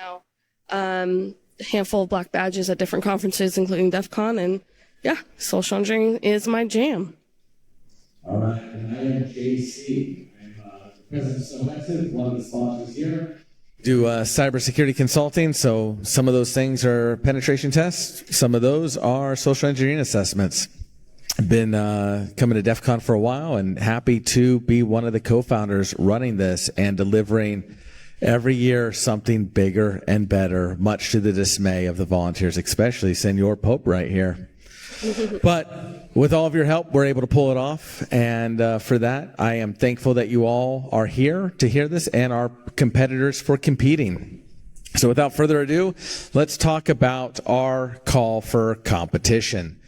now. A handful of black badges at different conferences, including DEF CON, and yeah, social engineering is my jam. All right, and I am JC. I'm the president of Exit, one of the sponsors here. Do cybersecurity consulting, so some of those things are penetration tests. Some of those are social engineering assessments. I've been coming to DEF CON for a while and happy to be one of the co-founders running this and delivering every year something bigger and better, much to the dismay of the volunteers, especially Senor Pope right here. But with all of your help, we're able to pull it off. And for that, I am thankful that you all are here to hear this and our competitors for competing. So without further ado, let's talk about our call for competition.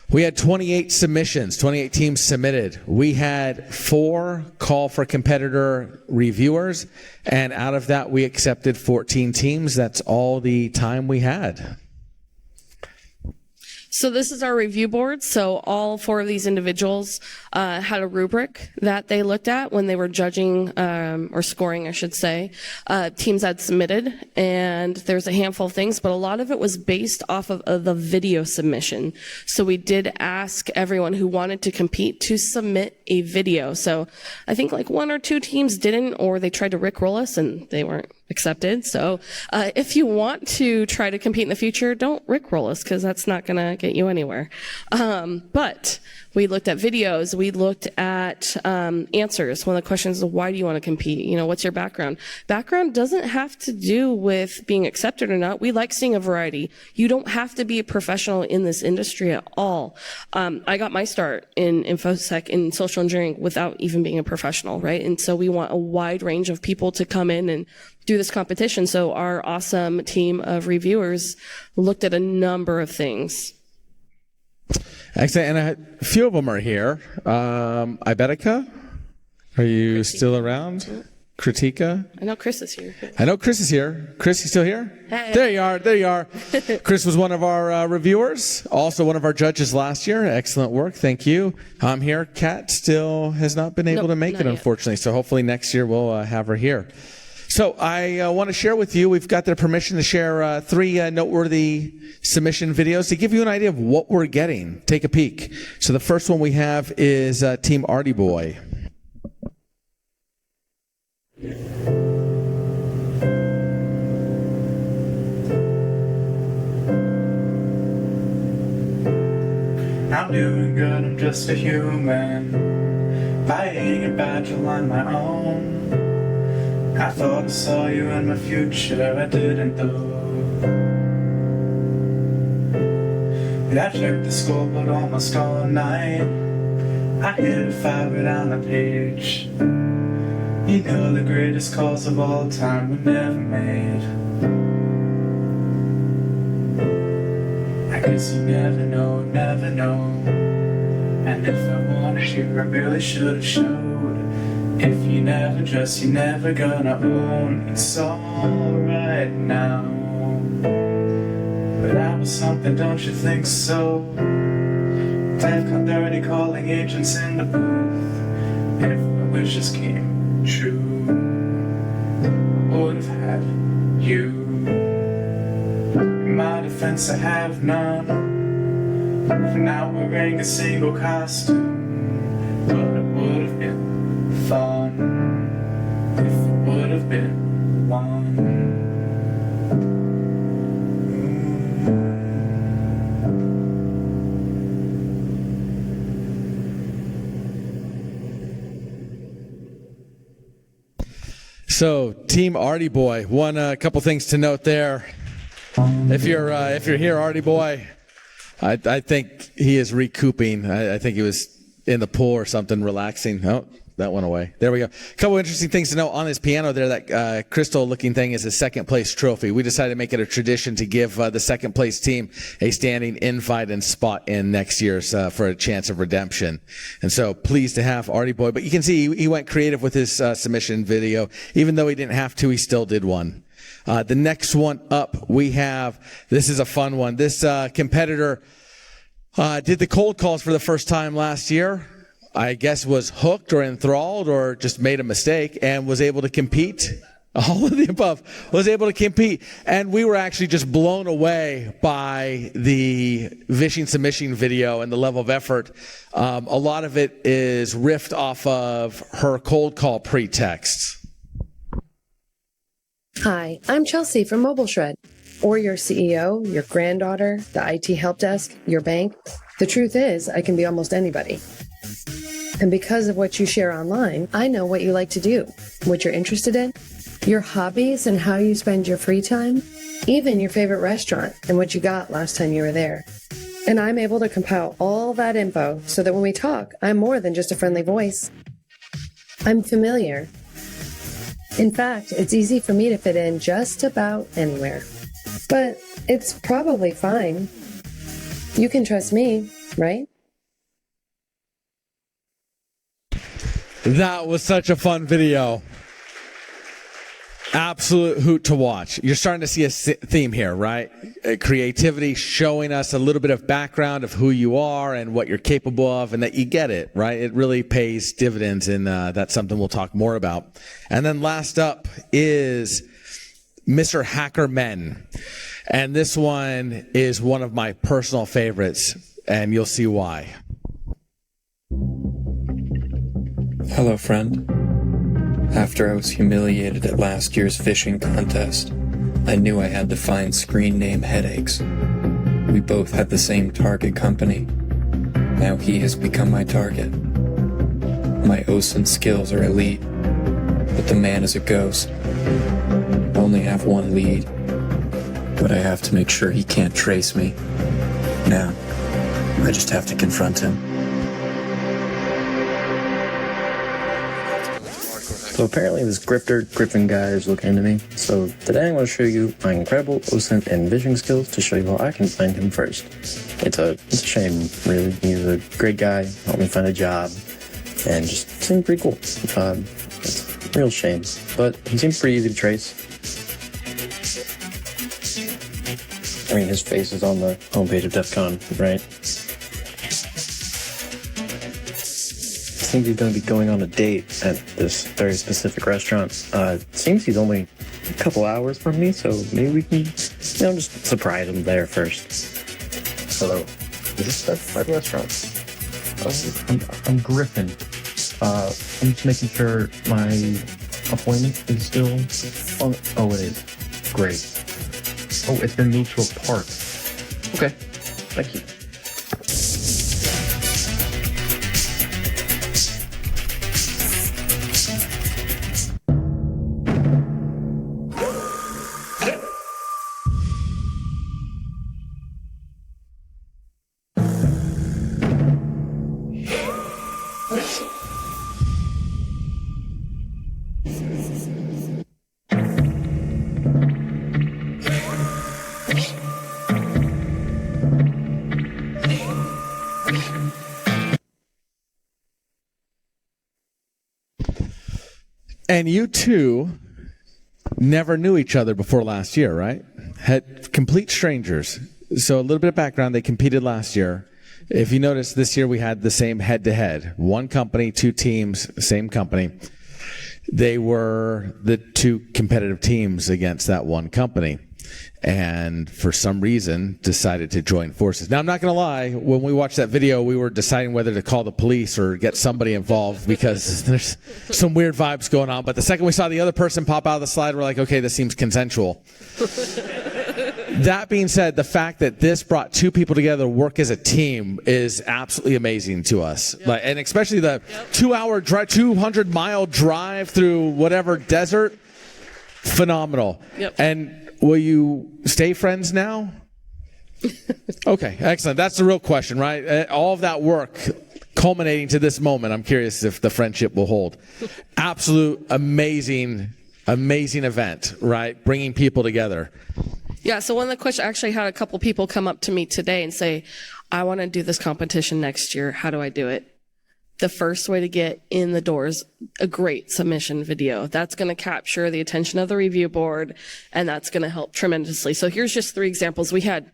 We had 28 submissions, 28 teams submitted. We had 4 call for competitor reviewers, and out of that, we accepted 14 teams. That's all the time we had. So this is our review board. So all 4 of these individuals had a rubric that they looked at when they were judging or scoring, I should say, teams that submitted. And there's a handful of things, but a lot of it was based off of the video submission. So we did ask everyone who wanted to compete to submit a video. So I think like 1 or 2 teams didn't, or they tried to rickroll us and they weren't accepted. So if you want to try to compete in the future, don't rickroll us, because that's not going to get you anywhere. But we looked at videos. We looked at answers. One of the questions is, why do you want to compete? You know, what's your background? Background doesn't have to do with being accepted or not. We like seeing a variety. You don't have to be a professional in this industry at all. I got my start in InfoSec in social engineering without even being a professional, right? And so we want a wide range of people to come in and do this competition. So our awesome team of reviewers looked at a number of things. Excellent. And a few of them are here. Ibetica, are you Kritika. Still around? Kritika? I know Chris is here. I know Chris is here. Chris, you still here? Hey. There you are. There you are. Chris was one of our reviewers, also one of our judges last year. Excellent work. Thank you. I'm here. Kat still has not been able to make it, unfortunately. So hopefully next year we'll have her here. So I want to share with you, we've got their permission to share 3 noteworthy submission videos to give you an idea of what we're getting. Take a peek. So the first one we have is Team Artie Boy. I'm doing good, I'm just a human, fighting a battle on my own. I thought I saw you in my future, I didn't though. I checked the scoreboard almost all night. I hit a 5 right on the page. You know the greatest calls of all time were never made. I guess you never know, never know. And if I wanted you, I really should have showed. If you never trust, you're never gonna own. It's alright now, but I was something, don't you think so? Life come dirty, calling agents in the booth. If my wishes came true, I would have had you. In my defense, I have none, for not wearing a single costume. But it would have been fun if it would have been one. So Team Artie Boy, a couple things to note there. If you're here, Artie Boy, I think he is recouping. I think he was in the pool or something, relaxing. Oh, that went away. There we go. A couple interesting things to know on his piano there. That crystal-looking thing is a second-place trophy. We decided to make it a tradition to give the second-place team a standing invite and spot in next year's for a chance of redemption. And so pleased to have Artie Boy. But you can see he went creative with his submission video. Even though he didn't have to, he still did one. The next one up, we have, this is a fun one. This competitor did the cold calls for the first time last year. I guess was hooked or enthralled or just made a mistake and was able to compete All of the above. Was able to compete. And we were actually just blown away by the Vishing submission video and the level of effort. A lot of it is riffed off of her cold call pretext. Hi, I'm Chelsea from Mobile Shred. Or your CEO, your granddaughter, the IT help desk, your bank. The truth is, I can be almost anybody. And because of what you share online, I know what you like to do, what you're interested in, your hobbies and how you spend your free time, even your favorite restaurant and what you got last time you were there. And I'm able to compile all that info so that when we talk, I'm more than just a friendly voice. I'm familiar. In fact, it's easy for me to fit in just about anywhere. But it's probably fine. You can trust me, right? That was such a fun video. Absolute hoot to watch. You're starting to see a theme here, right? Creativity, showing us a little bit of background of who you are and what you're capable of, and that you get it, right? It really pays dividends, and that's something we'll talk more about. And then last up is Mr. Hacker Men. And this one is one of my personal favorites, and you'll see why. Hello, friend. After I was humiliated at last year's Vishing contest, I knew I had to find screen name headaches. We both had the same target company. Now he has become my target. My OSINT skills are elite, but the man is a ghost. I only have one lead, but I have to make sure he can't trace me. Now, I just have to confront him. So apparently this grifter Griffin guy is looking into me. So today I'm going to show you my incredible OSINT and Vishing skills to show you how I can find him first. It's a shame, really. He's a great guy, helped me find a job, and just seemed pretty cool. It's a real shame, but he seems pretty easy to trace. I mean, his face is on the homepage of DEF CON, right? Seems he's going to be going on a date at this very specific restaurant. Seems he's only a couple hours from me, so maybe we can, just surprise him there first. Hello. Is this that restaurant? I'm Griffin. I'm just making sure my appointment is still on. Oh, it is. Great. Oh, it's been moved to a park. Okay. Thank you. And you two never knew each other before last year, right? Had complete strangers. So a little bit of background, they competed last year. If you notice, this year we had the same head-to-head. One company, two teams, same company. They were the two competitive teams against that one company. And for some reason, decided to join forces. Now, I'm not going to lie. When we watched that video, we were deciding whether to call the police or get somebody involved because there's some weird vibes going on. But the second we saw the other person pop out of the slide, we're like, okay, this seems consensual. That being said, the fact that this brought two people together to work as a team is absolutely amazing to us. Yep. And especially the 2-hour drive, 200-mile drive through whatever desert. Phenomenal. Yep. And will you stay friends now? Okay, excellent. That's the real question, right? All of that work culminating to this moment, I'm curious if the friendship will hold. Absolute amazing event, right? Bringing people together. Yeah, so one of the questions, I actually had a couple people come up to me today and say, I want to do this competition next year. How do I do it? The first way to get in the door is a great submission video. That's going to capture the attention of the review board, and that's going to help tremendously. So here's just 3 examples. We had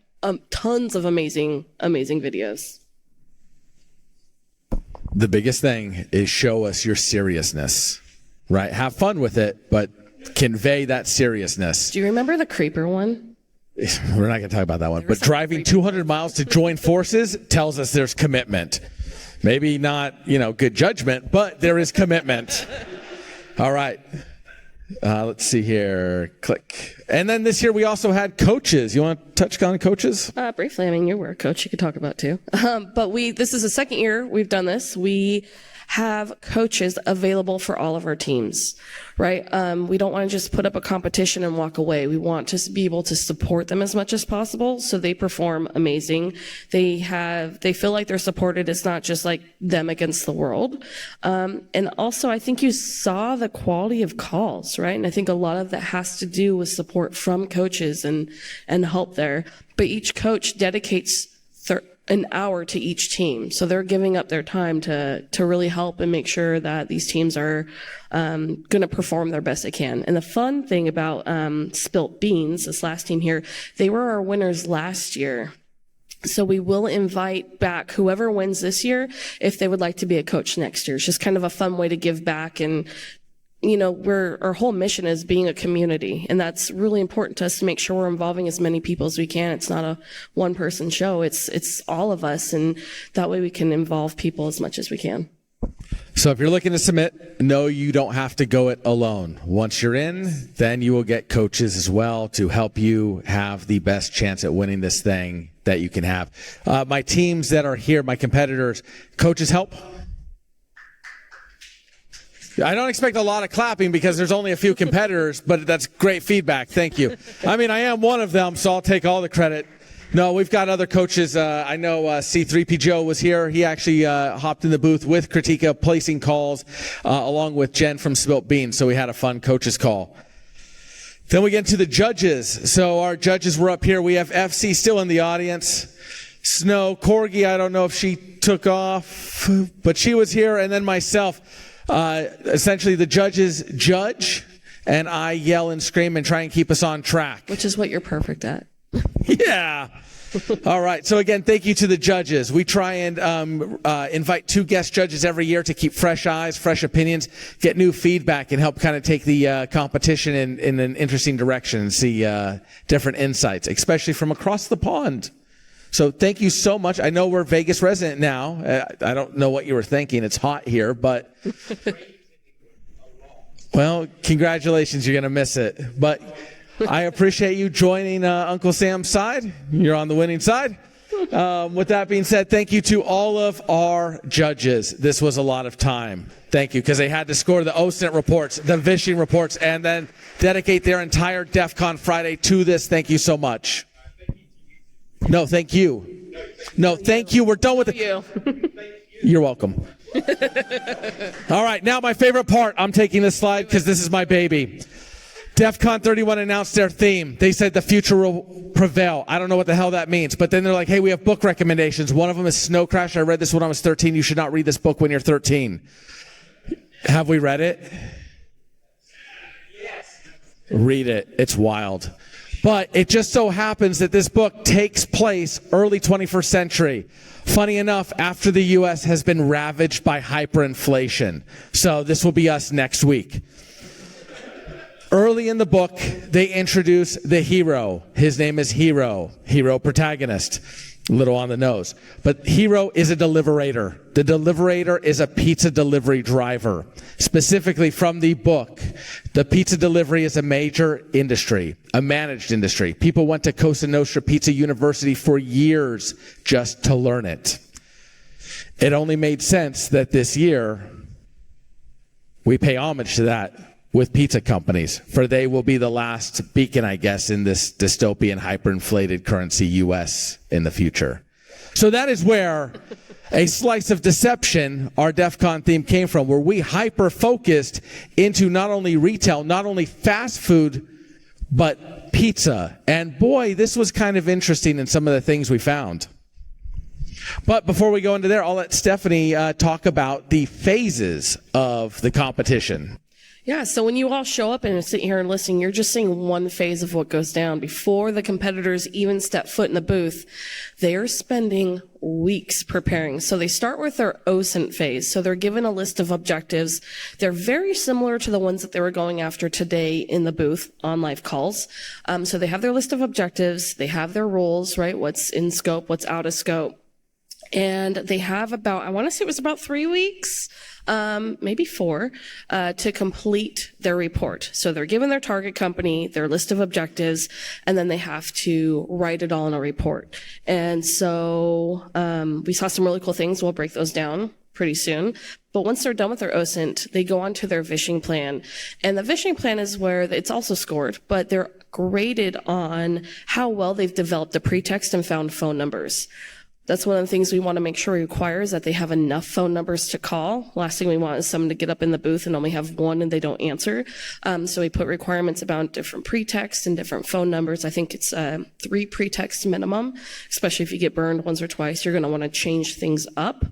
tons of amazing videos. The biggest thing is show us your seriousness, right? Have fun with it, but convey that seriousness. Do you remember the creeper one? We're not going to talk about that one. But driving 200 miles to join forces tells us there's commitment. Maybe not, good judgment, but there is commitment. All right. Let's see here. Click. And then this year we also had coaches. You want to touch on coaches? Briefly. I mean, you were a coach. You could talk about too. But this is the second year we've done this. We have coaches available for all of our teams, right? We don't want to just put up a competition and walk away. We want to be able to support them as much as possible so they perform amazing. They feel like they're supported. It's not just like them against the world. And also I think you saw the quality of calls, right? And I think a lot of that has to do with support from coaches and help there. But each coach dedicates an hour to each team. So they're giving up their time to really help and make sure that these teams are going to perform their best they can. And the fun thing about Spilt Beans, this last team here, they were our winners last year. So we will invite back whoever wins this year if they would like to be a coach next year. It's just kind of a fun way to give back. And our whole mission is being a community, and that's really important to us to make sure we're involving as many people as we can. It's not a one-person show. It's all of us, and that way we can involve people as much as we can. So if you're looking to submit, no, you don't have to go it alone. Once you're in, then you will get coaches as well to help you have the best chance at winning this thing that you can have. My teams that are here, my competitors, coaches help. I don't expect a lot of clapping because there's only a few competitors, but that's great feedback. Thank you. I mean, I am one of them, so I'll take all the credit. No, we've got other coaches. I know C3P Joe was here. He actually hopped in the booth with Kritika, placing calls along with Jen from Spilt Beans, so we had a fun coaches call. Then we get to the judges. So our judges were up here. We have FC still in the audience. Snow, Corgi, I don't know if she took off, but she was here, and then myself. Essentially, the judges judge, and I yell and scream and try and keep us on track. Which is what you're perfect at. Yeah. All right. So again, thank you to the judges. We try and invite 2 guest judges every year to keep fresh eyes, fresh opinions, get new feedback, and help kind of take the competition in an interesting direction and see different insights, especially from across the pond. So thank you so much. I know we're Vegas resident now. I don't know what you were thinking. It's hot here, but well, congratulations. You're going to miss it. But I appreciate you joining Uncle Sam's side. You're on the winning side. With that being said, thank you to all of our judges. This was a lot of time. Thank you, because they had to score the OSINT reports, the Vishing reports, and then dedicate their entire DEF CON Friday to this. Thank you so much. No, thank you. No, thank you. We're done with it. You're welcome. All right, now my favorite part. I'm taking this slide because this is my baby. DEF CON 31 announced their theme. They said the future will prevail. I don't know what the hell that means, but then they're like, hey, we have book recommendations. One of them is Snow Crash. I read this when I was 13. You should not read this book when you're 13. Have we read it? Yes. Read it. It's wild. But it just so happens that this book takes place early 21st century. Funny enough, after the U.S. has been ravaged by hyperinflation. So this will be us next week. Early in the book, they introduce the hero. His name is Hero protagonist. A little on the nose. But Hero is a deliverator. The deliverator is a pizza delivery driver. Specifically from the book, the pizza delivery is a major industry, a managed industry. People went to Cosa Nostra Pizza University for years just to learn it. It only made sense that this year we pay homage to that with pizza companies, for they will be the last beacon, I guess, in this dystopian hyperinflated currency U.S. in the future. So that is where a slice of deception, our DEF CON theme, came from, where we hyper-focused into not only retail, not only fast food, but pizza. And boy, this was kind of interesting in some of the things we found. But before we go into there, I'll let Stephanie talk about the phases of the competition. Yeah, so when you all show up and sit here and listen, you're just seeing one phase of what goes down. Before the competitors even step foot in the booth, they are spending weeks preparing. So they start with their OSINT phase. So they're given a list of objectives. They're very similar to the ones that they were going after today in the booth on live calls. So they have their list of objectives. They have their rules, right? What's in scope, what's out of scope. And they have about, I want to say it was about 3 weeks, maybe 4, to complete their report. So they're given their target company, their list of objectives, and then they have to write it all in a report. And so we saw some really cool things. We'll break those down pretty soon. But once they're done with their OSINT, they go on to their Vishing Plan. And the Vishing Plan is where it's also scored, but they're graded on how well they've developed the pretext and found phone numbers. That's one of the things we want to make sure we require is that they have enough phone numbers to call. Last thing we want is someone to get up in the booth and only have one and they don't answer. So we put requirements about different pretexts and different phone numbers. I think it's 3 pretexts minimum, especially if you get burned once or twice. You're going to want to change things up.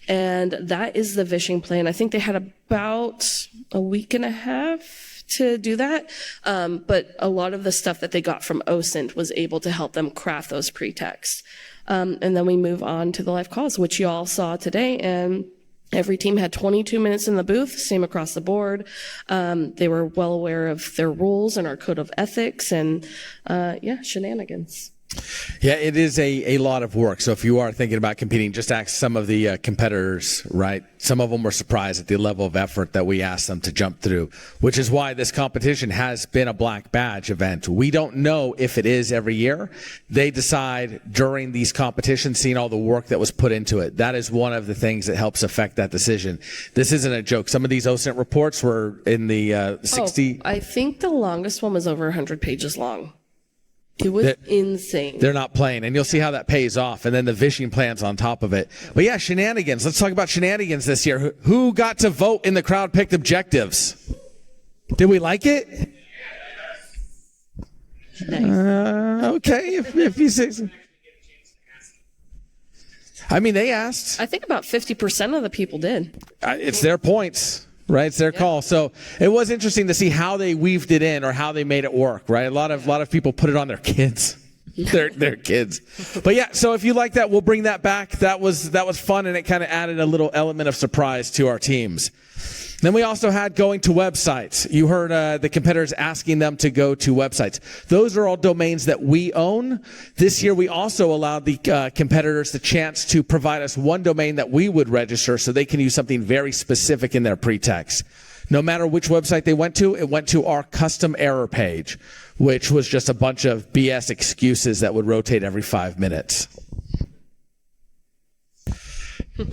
And that is the Vishing Plan. I think they had about a week and a half to do that. But a lot of the stuff that they got from OSINT was able to help them craft those pretexts. And then we move on to the live calls, which you all saw today. And every team had 22 minutes in the booth, same across the board. They were well aware of their rules and our code of ethics and, shenanigans. Yeah, it is a lot of work. So if you are thinking about competing, just ask some of the competitors, right? Some of them were surprised at the level of effort that we asked them to jump through, which is why this competition has been a black badge event. We don't know if it is every year. They decide during these competitions, seeing all the work that was put into it. That is one of the things that helps affect that decision. This isn't a joke. Some of these OSINT reports were in the 60. I think the longest one was over 100 pages long. It was insane. They're not playing, and you'll see how that pays off, and then the Vishing Plan's on top of it. But yeah, shenanigans. Let's talk about shenanigans this year. Who got to vote in the crowd-picked objectives? Did we like it? Nice. Okay, if you say so. I mean, they asked. I think about 50% of the people did. It's their points. Right, it's their call. So it was interesting to see how they weaved it in or how they made it work. Right, a lot of people put it on their kids, their kids. But yeah, so if you like that, we'll bring that back. That was fun, and it kind of added a little element of surprise to our teams. Then we also had going to websites. You heard the competitors asking them to go to websites. Those are all domains that we own. This year, we also allowed the competitors the chance to provide us one domain that we would register so they can use something very specific in their pretext. No matter which website they went to, it went to our custom error page, which was just a bunch of BS excuses that would rotate every 5 minutes.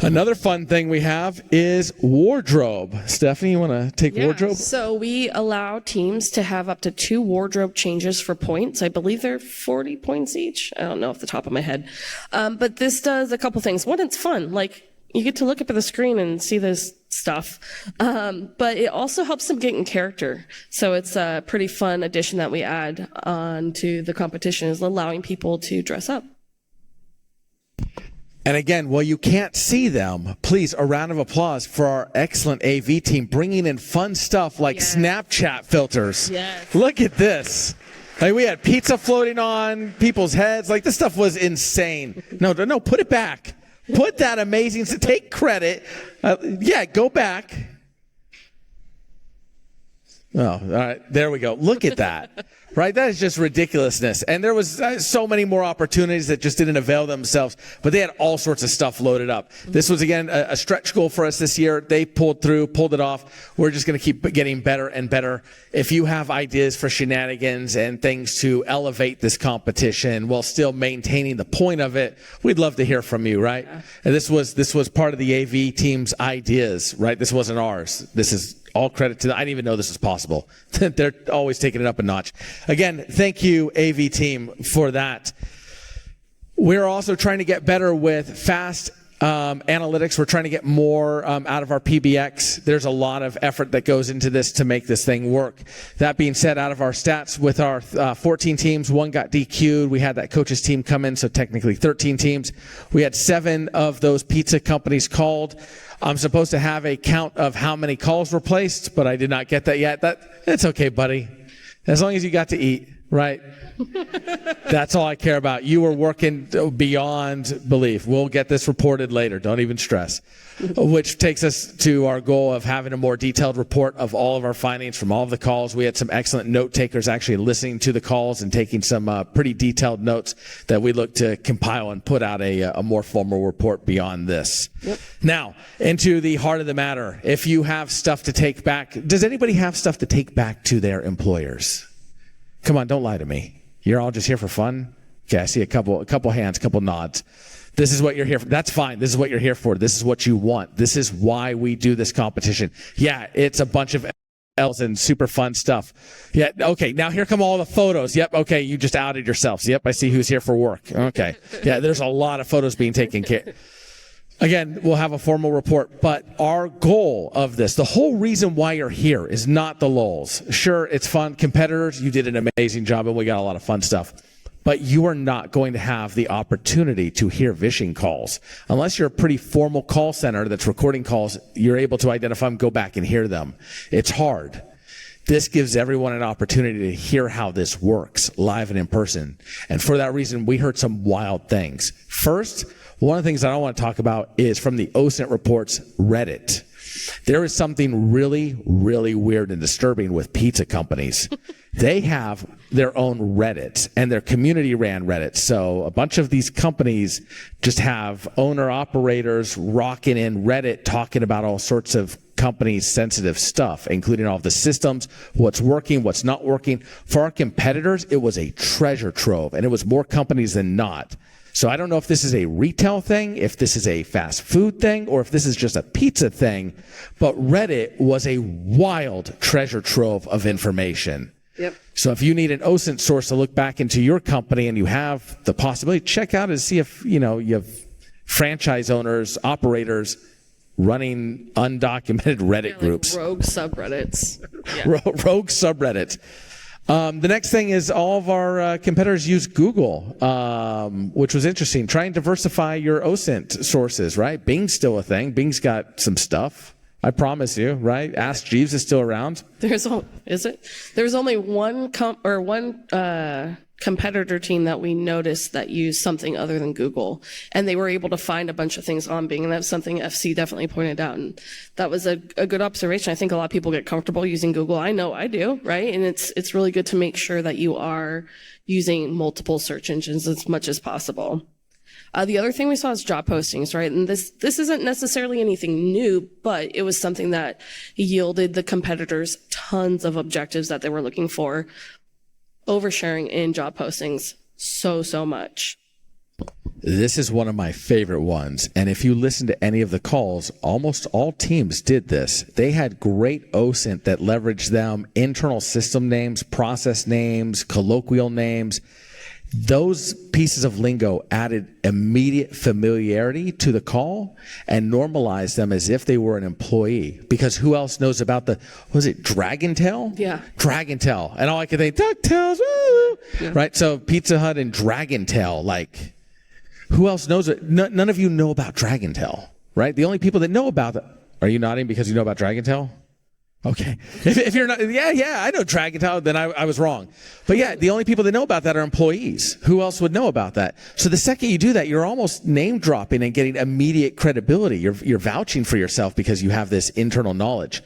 Another fun thing we have is wardrobe. Stephanie, you want to take wardrobe? So we allow teams to have up to 2 wardrobe changes for points. I believe they're 40 points each. I don't know off the top of my head. But this does a couple things. One, it's fun. Like, you get to look up at the screen and see this stuff. But it also helps them get in character. So it's a pretty fun addition that we add on to the competition, is allowing people to dress up. And again, while you can't see them, please, a round of applause for our excellent AV team bringing in fun stuff like Snapchat filters. Yes. Look at this. Like, we had pizza floating on people's heads. Like, this stuff was insane. No, put it back. Put that amazing, take credit. Go back. Oh, all right. There we go. Look at that. Right? That is just ridiculousness. And there was so many more opportunities that just didn't avail themselves, but they had all sorts of stuff loaded up. This was, again, a stretch goal for us this year. They pulled it off. We're just going to keep getting better and better. If you have ideas for shenanigans and things to elevate this competition while still maintaining the point of it, we'd love to hear from you, right? Yeah. And this was part of the AV team's ideas, right? This wasn't ours. This is all credit to them. I didn't even know this was possible. They're always taking it up a notch. Again, thank you, AV team, for that. We're also trying to get better with fast Analytics, we're trying to get more out of our PBX. There's a lot of effort that goes into this to make this thing work. That being said, out of our stats, with our 14 teams, 1 got DQ'd. We had that coaches team come in, so technically 13 teams. We had 7 of those pizza companies called. I'm supposed to have a count of how many calls were placed, but I did not get that yet. That's okay, buddy. As long as you got to eat, right? That's all I care about. You were working beyond belief. We'll get this reported later. Don't even stress. Which takes us to our goal of having a more detailed report of all of our findings from all of the calls. We had some excellent note takers actually listening to the calls and taking some pretty detailed notes that we look to compile and put out a more formal report beyond this. Yep. Now, into the heart of the matter. If you have stuff to take back, does anybody have stuff to take back to their employers? Come on, don't lie to me. You're all just here for fun? Okay, I see a couple hands, a couple nods. This is what you're here for. That's fine. This is what you're here for. This is what you want. This is why we do this competition. Yeah, it's a bunch of L's and super fun stuff. Yeah, okay, now here come all the photos. Yep, okay, you just outed yourselves. Yep, I see who's here for work. Okay. Yeah, there's a lot of photos being taken care. Again, we'll have a formal report, but our goal of this, the whole reason why you're here is not the lulz. Sure, it's fun. Competitors, you did an amazing job and we got a lot of fun stuff. But you are not going to have the opportunity to hear Vishing calls. Unless you're a pretty formal call center that's recording calls, you're able to identify them, go back and hear them. It's hard. This gives everyone an opportunity to hear how this works live and in person. And for that reason, we heard some wild things. First, one of the things that I want to talk about is from the OSINT reports, Reddit. There is something really, really weird and disturbing with pizza companies. They have their own Reddit, and their community ran Reddit. So a bunch of these companies just have owner-operators rocking in Reddit talking about all sorts of companies' sensitive stuff, including all of the systems, what's working, what's not working. For our competitors, it was a treasure trove, and it was more companies than not. So I don't know if this is a retail thing, if this is a fast food thing, or if this is just a pizza thing, but Reddit was a wild treasure trove of information. Yep. So if you need an OSINT source to look back into your company and you have the possibility, check out and see if, you have franchise owners, operators running undocumented Reddit groups. Rogue subreddits. Yeah. Rogue subreddits. The next thing is all of our competitors use Google, which was interesting. Try and diversify your OSINT sources, right? Bing's still a thing. Bing's got some stuff. I promise you, right? Ask Jeeves is still around. There's only one competitor team that we noticed that used something other than Google, and they were able to find a bunch of things on Bing, and that's something FC definitely pointed out, and that was a good observation. I think a lot of people get comfortable using Google. I know I do, right? And it's really good to make sure that you are using multiple search engines as much as possible. The other thing we saw is job postings, right? And this isn't necessarily anything new, but it was something that yielded the competitors tons of objectives that they were looking for. Oversharing in job postings so much. This is one of my favorite ones. And if you listen to any of the calls, almost all teams did this. They had great OSINT that leveraged them, internal system names, process names, colloquial names. Those pieces of lingo added immediate familiarity to the call and normalized them as if they were an employee. Because who else knows about Dragon Tail? Yeah. Dragon Tail. And all I could think, DuckTales, woo! Yeah. Right? So Pizza Hut and Dragon Tail, who else knows it? None of you know about Dragon Tail, right? The only people that know about it, are you nodding because you know about Dragon Tail? Okay. If you're not, yeah, I know Dragon Tail, then I was wrong. But yeah, the only people that know about that are employees. Who else would know about that? So the second you do that, you're almost name dropping and getting immediate credibility. You're vouching for yourself because you have this internal knowledge.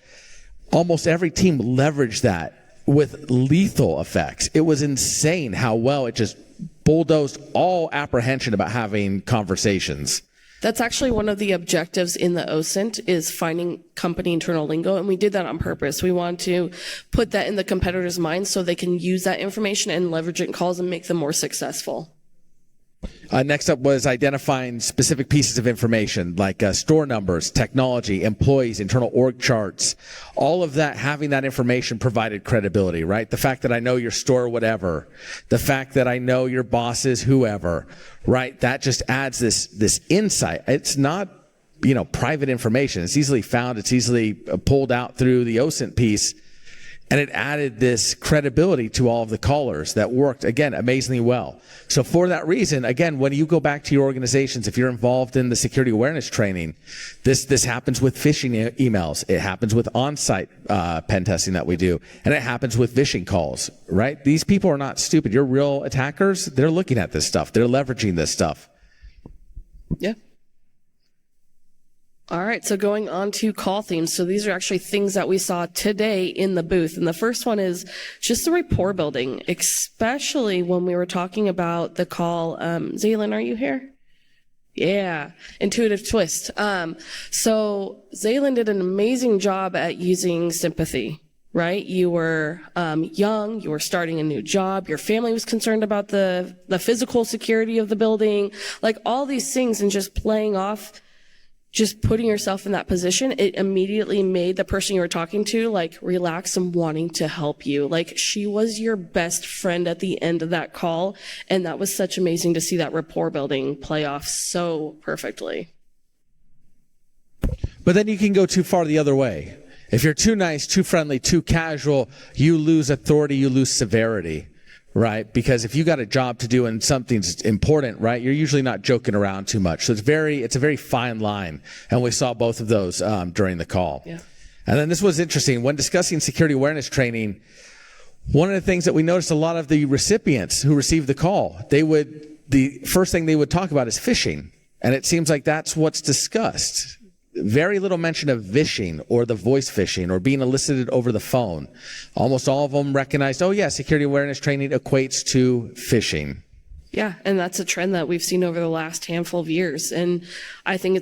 Almost every team leveraged that with lethal effects. It was insane how well it just bulldozed all apprehension about having conversations. That's actually one of the objectives in the OSINT is finding company internal lingo, and we did that on purpose. We want to put that in the competitors' minds so they can use that information and leverage it in calls and make them more successful. Next up was identifying specific pieces of information like store numbers, technology, employees, internal org charts. All of that, having that information provided credibility, right? The fact that I know your store, whatever. The fact that I know your bosses, whoever, right? That just adds this insight. It's not, private information. It's easily found. It's easily pulled out through the OSINT piece. And it added this credibility to all of the callers that worked, again, amazingly well. So for that reason, again, when you go back to your organizations, if you're involved in the security awareness training, this happens with phishing emails. It happens with on-site pen testing that we do. And it happens with phishing calls, right? These people are not stupid. Your real attackers, they're looking at this stuff. They're leveraging this stuff. Yeah. All right, so going on to call themes. So these are actually things that we saw today in the booth. And the first one is just the rapport building, especially when we were talking about the call. Zaylin, are you here? Yeah, intuitive twist. So Zaylin did an amazing job at using sympathy, right? You were young, you were starting a new job, your family was concerned about the physical security of the building, like all these things, and just playing off, just putting yourself in that position, it immediately made the person you were talking to like relax and wanting to help you. Like she was your best friend at the end of that call. And that was such amazing to see that rapport building play off so perfectly. But then you can go too far the other way. If you're too nice, too friendly, too casual, you lose authority, you lose severity. Right? Because if you got a job to do and something's important, right, you're usually not joking around too much. So it's a very fine line. And we saw both of those during the call. Yeah. And then this was interesting. When discussing security awareness training, one of the things that we noticed, a lot of the recipients who received the call, the first thing they would talk about is phishing. And it seems like that's what's discussed. Very little mention of vishing or the voice phishing or being elicited over the phone. Almost all of them recognized, oh yeah, security awareness training equates to phishing. Yeah, and that's a trend that we've seen over the last handful of years. And I think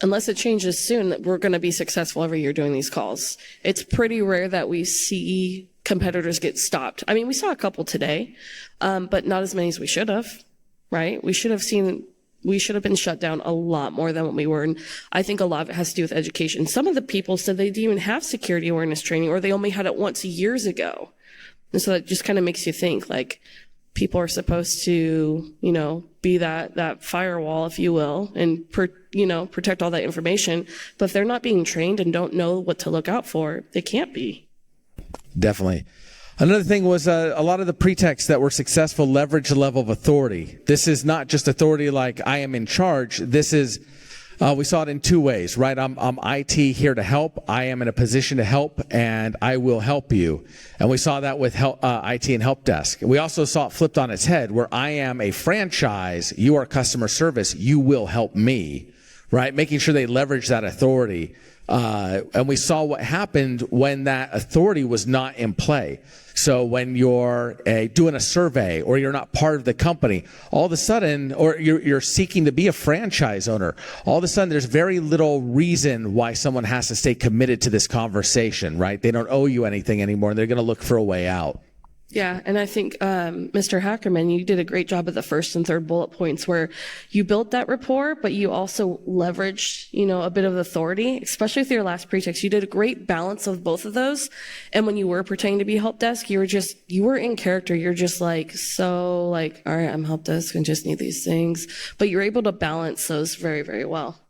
unless it changes soon, we're going to be successful every year doing these calls. It's pretty rare that we see competitors get stopped. I mean, we saw a couple today, but not as many as we should have, right? We should have been shut down a lot more than what we were. And I think a lot of it has to do with education. Some of the people said they didn't even have security awareness training, or they only had it once years ago. And so that just kind of makes you think like people are supposed to, be that firewall, if you will, and protect all that information. But if they're not being trained and don't know what to look out for, they can't be. Definitely. Another thing was a lot of the pretexts that were successful leverage the level of authority. This is not just authority like I am in charge. This is, we saw it in two ways, right? I'm IT here to help. I am in a position to help, and I will help you. And we saw that with IT and help desk. We also saw it flipped on its head, where I am a franchise, you are customer service, you will help me, right? Making sure they leverage that authority. And we saw what happened when that authority was not in play. So when you're doing a survey or you're not part of the company, all of a sudden, or you're seeking to be a franchise owner, all of a sudden there's very little reason why someone has to stay committed to this conversation, right? They don't owe you anything anymore, and they're going to look for a way out. Yeah, and I think, Mr. Hackerman, you did a great job at the first and third bullet points where you built that rapport, but you also leveraged, a bit of authority, especially with your last pretext. You did a great balance of both of those. And when you were pretending to be help desk, you were in character. You're just all right, I'm help desk and just need these things. But you're able to balance those very, very well.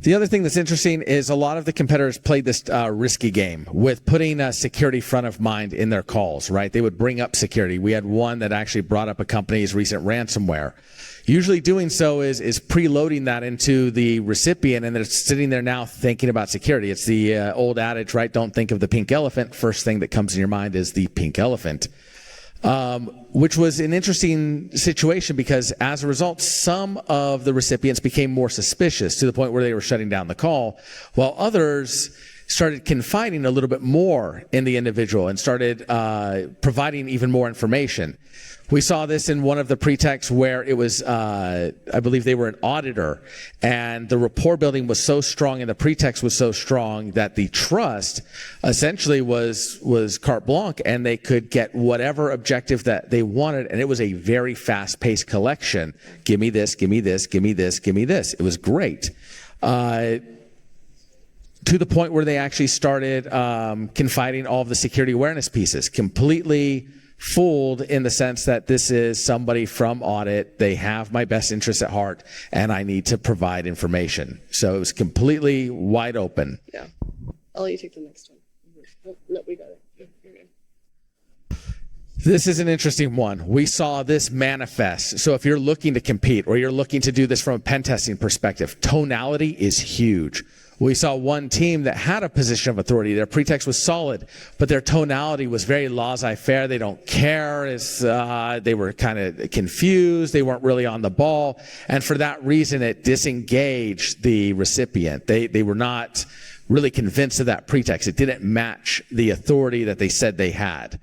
The other thing that's interesting is a lot of the competitors played this risky game with putting security front of mind in their calls, right? They would bring up security. We had one that actually brought up a company's recent ransomware. Usually doing so is preloading that into the recipient, and they're sitting there now thinking about security. It's the old adage, right? Don't think of the pink elephant. First thing that comes in your mind is the pink elephant. Which was an interesting situation because as a result, some of the recipients became more suspicious to the point where they were shutting down the call, while others started confiding a little bit more in the individual and started providing even more information. We saw this in one of the pretexts where it was, I believe they were an auditor, and the rapport building was so strong and the pretext was so strong that the trust essentially was carte blanche, and they could get whatever objective that they wanted, and it was a very fast-paced collection. Give me this, give me this, give me this, give me this. It was great. To the point where they actually started confiding all of the security awareness pieces, completely fooled in the sense that this is somebody from audit, they have my best interests at heart, and I need to provide information. So it was completely wide open. Yeah. I'll let you take the next one. No, we got it. You're good. This is an interesting one. We saw this manifest. So if you're looking to compete or you're looking to do this from a pen testing perspective, tonality is huge. We saw one team that had a position of authority. Their pretext was solid, but their tonality was very laissez-faire. They don't care. They were kind of confused. They weren't really on the ball. And for that reason, it disengaged the recipient. They were not really convinced of that pretext. It didn't match the authority that they said they had.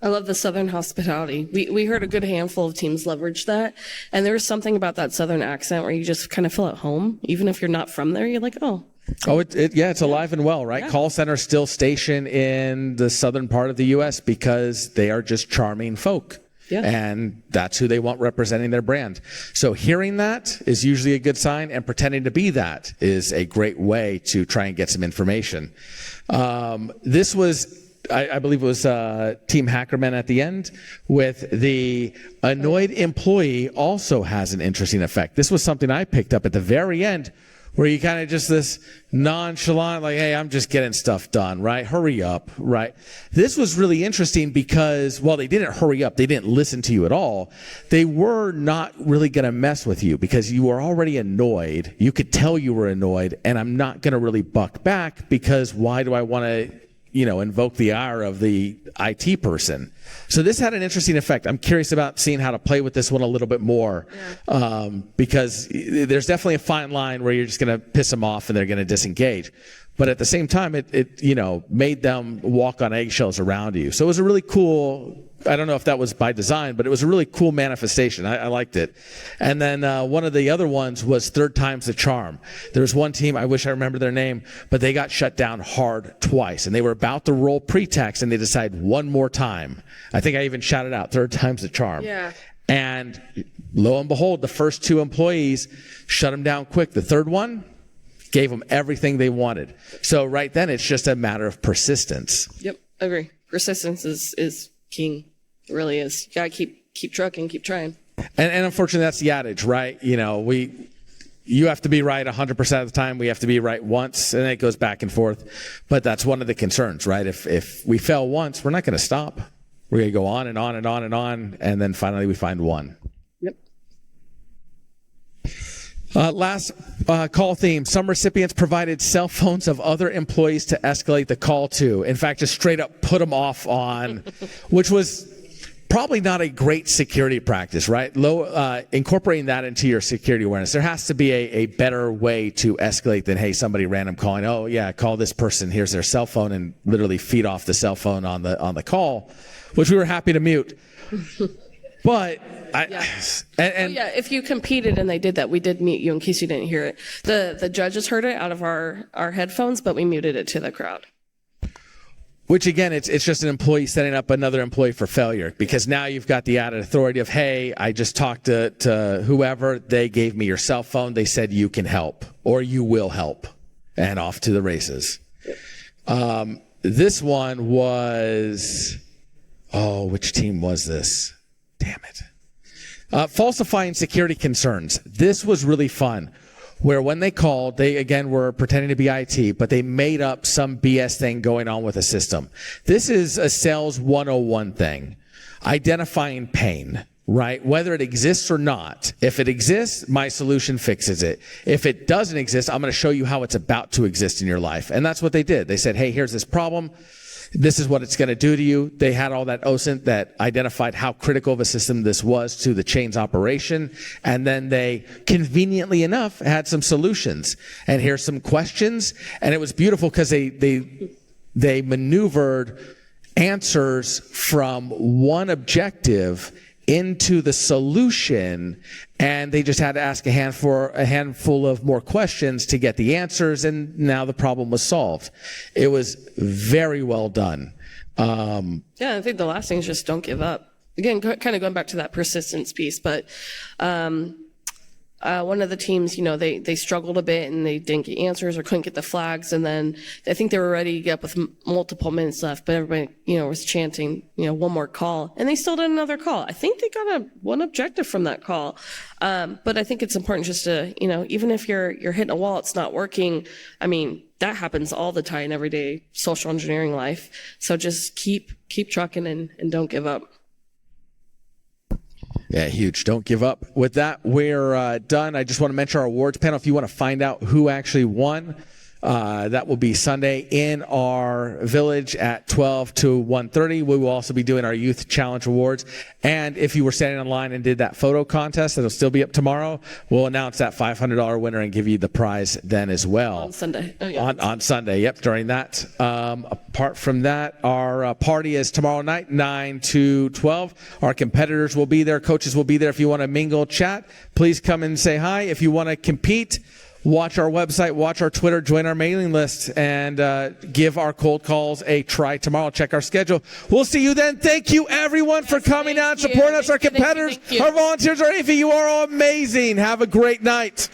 I love the Southern hospitality. We heard a good handful of teams leverage that. And there's something about that Southern accent where you just kind of feel at home. Even if you're not from there, you're like, oh. Oh, it's alive and well, right? Yeah. Call centers still stationed in the southern part of the U.S. because they are just charming folk. Yeah. And that's who they want representing their brand. So hearing that is usually a good sign, and pretending to be that is a great way to try and get some information. This was... I believe it was Team Hackerman at the end, with the annoyed employee also has an interesting effect. This was something I picked up at the very end, where you kind of just this nonchalant, like, hey, I'm just getting stuff done, right? Hurry up, right? This was really interesting because, well, they didn't hurry up. They didn't listen to you at all. They were not really going to mess with you because you were already annoyed. You could tell you were annoyed, and I'm not going to really buck back because why do I want to invoke the ire of the IT person. So this had an interesting effect. I'm curious about seeing how to play with this one a little bit more, because there's definitely a fine line where you're just going to piss them off and they're going to disengage. But at the same time, it made them walk on eggshells around you. So it was a really cool, I don't know if that was by design, but it was a really cool manifestation. I liked it. And then one of the other ones was third time's the charm. There was one team, I wish I remember their name, but they got shut down hard twice. And they were about to roll pretext, and they decided one more time. I think I even shouted out, third time's the charm. Yeah. And lo and behold, the first two employees shut them down quick. The third one gave them everything they wanted. So right then, it's just a matter of persistence. Yep, agree. Persistence is king. It really is. You gotta keep trucking, keep trying. And unfortunately, that's the adage, right? You have to be right 100% of the time. We have to be right once, and it goes back and forth. But that's one of the concerns, right? If we fail once, we're not going to stop. We're going to go on and on and on and on, and then finally we find one. Yep. Last call theme. Some recipients provided cell phones of other employees to escalate the call to. In fact, just straight up put them off on, which was probably not a great security practice, right? Incorporating that into your security awareness. There has to be a better way to escalate than, hey, somebody random calling, oh yeah, call this person, here's their cell phone, and literally feed off the cell phone on the call, which we were happy to mute. But if you competed and they did that, we did mute you in case you didn't hear it. The judges heard it out of our headphones, but we muted it to the crowd. Which again, it's just an employee setting up another employee for failure, because now you've got the added authority of, hey, I just talked to whoever, they gave me your cell phone, they said you can help or you will help, and off to the races. This one was, which team was this? Damn it. Falsifying security concerns. This was really fun, where when they called, they again were pretending to be IT, but they made up some BS thing going on with a system. This is a sales 101 thing. Identifying pain, right? Whether it exists or not. If it exists, my solution fixes it. If it doesn't exist, I'm going to show you how it's about to exist in your life. And that's what they did. They said, hey, here's this problem. this is what it's going to do to you. They had all that OSINT that identified how critical of a system this was to the chain's operation. And then they, conveniently enough, had some solutions. And here's some questions. And it was beautiful because they maneuvered answers from one objective into the solution, and they just had to ask a handful of more questions to get the answers, and now the problem was solved. It was very well done. Yeah, I think the last thing is just don't give up. Again, kind of going back to that persistence piece, but one of the teams, they struggled a bit and they didn't get answers or couldn't get the flags. And then I think they were ready to get up with multiple minutes left, but everybody, was chanting, one more call, and they still did another call. I think they got one objective from that call. But I think it's important just to, even if you're hitting a wall, it's not working. I mean, that happens all the time, everyday social engineering life. So just keep trucking and don't give up. Yeah, huge. Don't give up. With that, we're done. I just want to mention our awards panel. If you want to find out who actually won, that will be Sunday in our village at 12 to 1:30. We will also be doing our Youth Challenge Awards. And if you were standing in line and did that photo contest, that'll still be up tomorrow. We'll announce that $500 winner and give you the prize then as well. On Sunday. Oh, yeah. On Sunday, yep, during that. Apart from that, our party is tomorrow night, 9 to 12. Our competitors will be there. Coaches will be there. If you want to mingle, chat, please come and say hi. If you want to compete, watch our website, watch our Twitter, join our mailing list, and give our cold calls a try tomorrow. Check our schedule. We'll see you then. Thank you, everyone, for coming out and supporting us, our competitors, our volunteers, our AV. You are all amazing. Have a great night.